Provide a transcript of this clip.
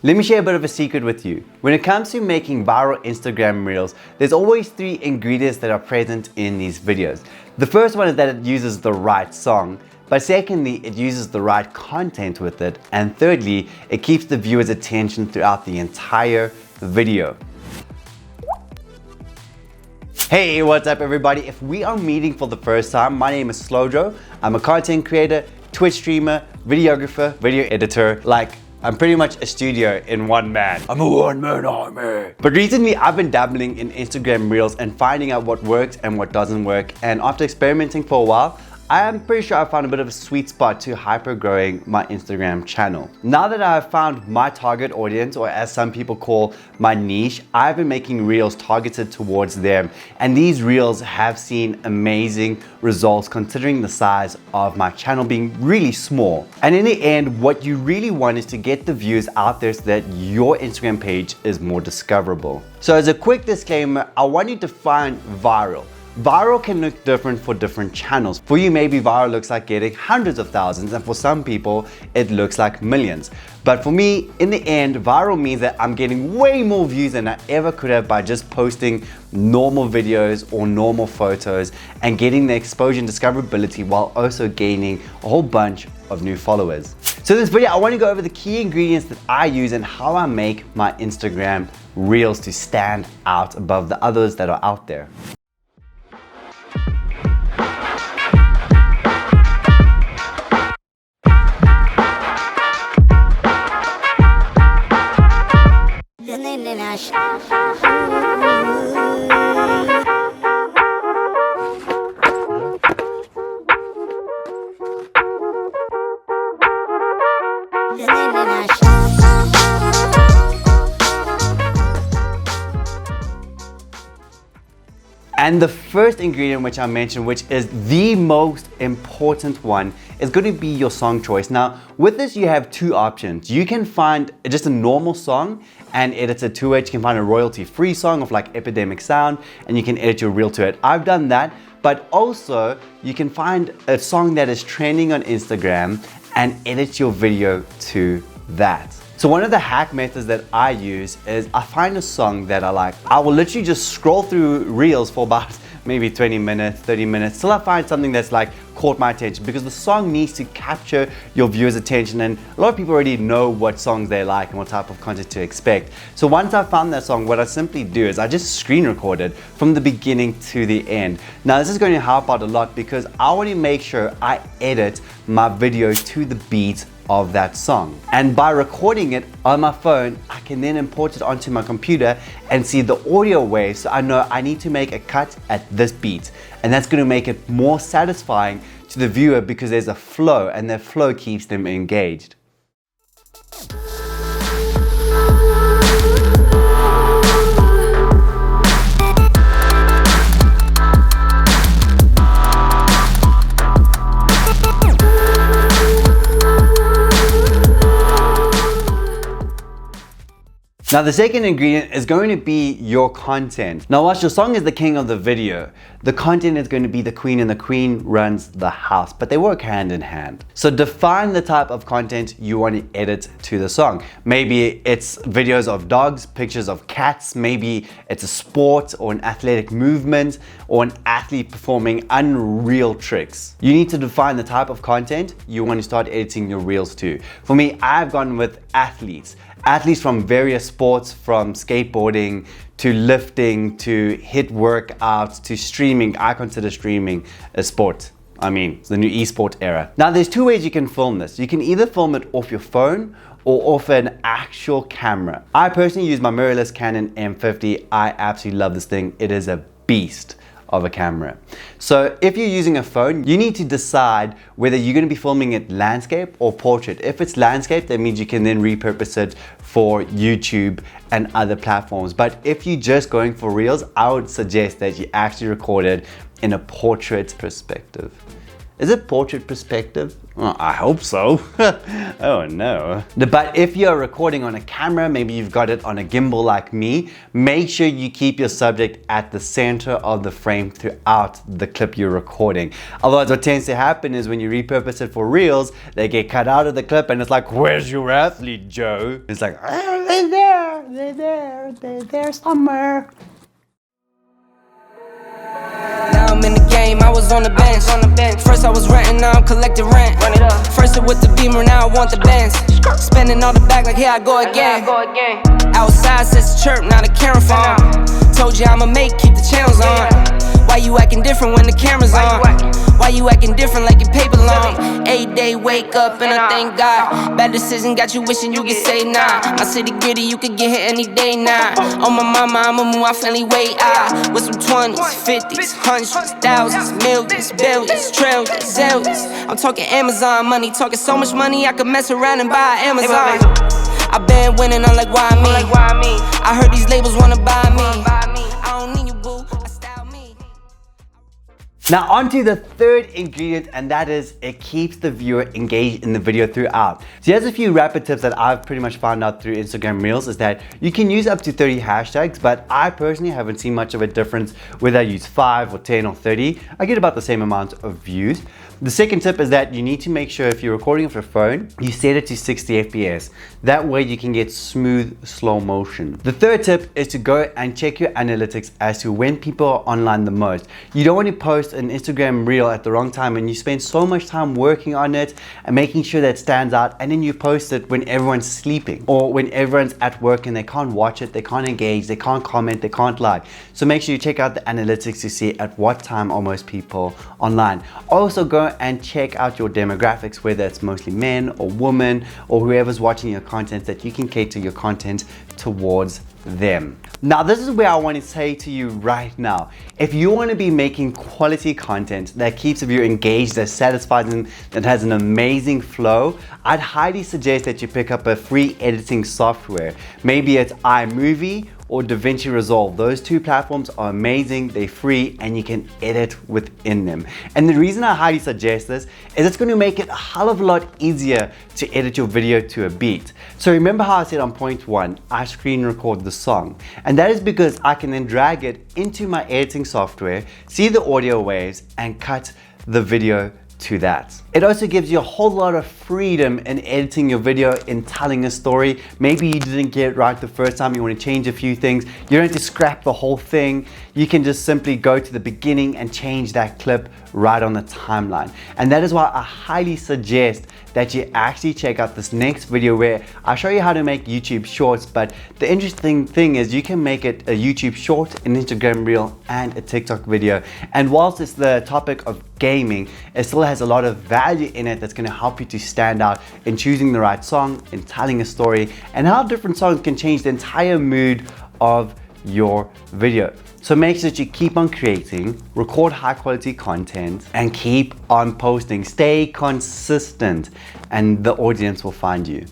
Let me share a bit of a secret with you. When it comes to making viral Instagram reels, there's always 3 ingredients that are present in these videos. The first one is that it uses the right song, but secondly, it uses the right content with it, and thirdly, it keeps the viewer's attention throughout the entire video. Hey, what's up everybody? If we are meeting for the first time, my name is Slowjo. I'm a content creator, Twitch streamer, videographer, video editor, I'm pretty much a studio in one man. I'm a one-man army. But recently I've been dabbling in Instagram Reels and finding out what works and what doesn't work. And after experimenting for a while, I am pretty sure I found a bit of a sweet spot to hyper growing my Instagram channel. Now that I've found my target audience, or as some people call my niche, I've been making reels targeted towards them. And these reels have seen amazing results considering the size of my channel being really small. And in the end, what you really want is to get the views out there so that your Instagram page is more discoverable. So as a quick disclaimer, I want you to find viral. Viral can look different for different channels. For you, maybe viral looks like getting hundreds of thousands, and for some people, it looks like millions. But for me, in the end, viral means that I'm getting way more views than I ever could have by just posting normal videos or normal photos and getting the exposure and discoverability while also gaining a whole bunch of new followers. So in this video, I want to go over the key ingredients that I use and how I make my Instagram Reels to stand out above the others that are out there. And the first ingredient which I mentioned, which is the most important one, is going to be your song choice. Now, with this, you have 2 options. You can find just a normal song and edit it to it. You can find a royalty-free song of like Epidemic Sound, and you can edit your reel to it. I've done that, but also you can find a song that is trending on Instagram and edit your video to that. So one of the hack methods that I use is I find a song that I like. I will literally just scroll through reels for about maybe 20 minutes, 30 minutes, till I find something that's like caught my attention, because the song needs to capture your viewer's attention, and a lot of people already know what songs they like and what type of content to expect. So once I found that song, what I simply do is I just screen record it from the beginning to the end. Now this is going to help out a lot because I want to make sure I edit my video to the beat of that song. And by recording it on my phone, I can then import it onto my computer and see the audio waves, so I know I need to make a cut at this beat. And that's going to make it more satisfying to the viewer because there's a flow, and that flow keeps them engaged. Now the second ingredient is going to be your content. Now whilst your song is the king of the video, the content is going to be the queen, and the queen runs the house, but they work hand in hand. So define the type of content you want to edit to the song. Maybe it's videos of dogs, pictures of cats, maybe it's a sport or an athletic movement or an athlete performing unreal tricks. You need to define the type of content you want to start editing your reels to. For me, I've gone with athletes. Athletes from various sports, from skateboarding to lifting to HIIT workouts to streaming. I consider streaming a sport. I mean, it's the new esport era. Now there's 2 ways you can film this. You can either film it off your phone or off an actual camera. I personally use my mirrorless Canon M50. I absolutely love this thing. It is a beast of a camera. So if you're using a phone, you need to decide whether you're going to be filming it landscape or portrait. If it's landscape, that means you can then repurpose it for YouTube and other platforms. But if you're just going for reels, I would suggest that you actually record it in a portrait perspective. Is it portrait perspective? Well, I hope so. Oh no. But if you're recording on a camera, maybe you've got it on a gimbal like me, make sure you keep your subject at the center of the frame throughout the clip you're recording. Otherwise, what tends to happen is when you repurpose it for reels, they get cut out of the clip and it's like, where's your athlete, Joe? It's like, oh, they're there somewhere. Now I'm in the game, I was on the bench. First I was renting, now I'm collecting rent. First it with the Beamer, now I want the Benz. Spending all the bag like here I go again. Outside says chirp, now the camera phone. Told you I'ma keep the channels on. Why you acting different when the camera's on? Why you acting different like your paper long? 8-day wake up and I thank God. Bad decision got you wishing you could say nah. My city gritty, you could get hit any day now. On my mama, I'ma move my family way out. With some 20s, 50s, hundreds, thousands, millions, billions, trillions, zillions. I'm talking Amazon money, talking so much money I could mess around and buy Amazon. I been winning, I'm like, why me? I heard these labels wanna buy me. I don't need you, boo, I style me. Now on to the third ingredient, and that is it keeps the viewer engaged in the video throughout. So here's a few rapid tips that I've pretty much found out through Instagram Reels is that you can use up to 30 hashtags, but I personally haven't seen much of a difference whether I use 5 or 10 or 30. I get about the same amount of views. The second tip is that you need to make sure if you're recording with your phone, you set it to 60 FPS. That way you can get smooth slow motion. The third tip is to go and check your analytics as to when people are online the most. You don't want to post an Instagram reel at the wrong time and you spend so much time working on it and making sure that it stands out, and then you post it when everyone's sleeping or when everyone's at work and they can't watch it, they can't engage, they can't comment, they can't like. So make sure you check out the analytics to see at what time are most people online. Also go and check out your demographics, whether it's mostly men or women or whoever's watching your content, that you can cater your content towards them. Now this is where I want to say to you right now, if you want to be making quality content that keeps the viewer engaged, that satisfies them, that has an amazing flow, I'd highly suggest that you pick up a free editing software. Maybe it's iMovie or DaVinci Resolve. Those two platforms are amazing, they're free, and you can edit within them. And the reason I highly suggest this is it's going to make it a hell of a lot easier to edit your video to a beat. So remember how I said on point 1, I screen record the song. And that is because I can then drag it into my editing software, see the audio waves, and cut the video to that. It also gives you a whole lot of freedom in editing your video, in telling a story. Maybe you didn't get it right the first time, you want to change a few things. You don't have to scrap the whole thing. You can just simply go to the beginning and change that clip right on the timeline. And that is why I highly suggest that you actually check out this next video where I show you how to make YouTube shorts. But the interesting thing is you can make it a YouTube short, an Instagram reel, and a TikTok video. And whilst it's the topic of gaming, it still has a lot of value in it that's going to help you to stand out in choosing the right song, in telling a story, and how different songs can change the entire mood of your video. So make sure that you keep on creating, record high quality content, and keep on posting. Stay consistent and the audience will find you.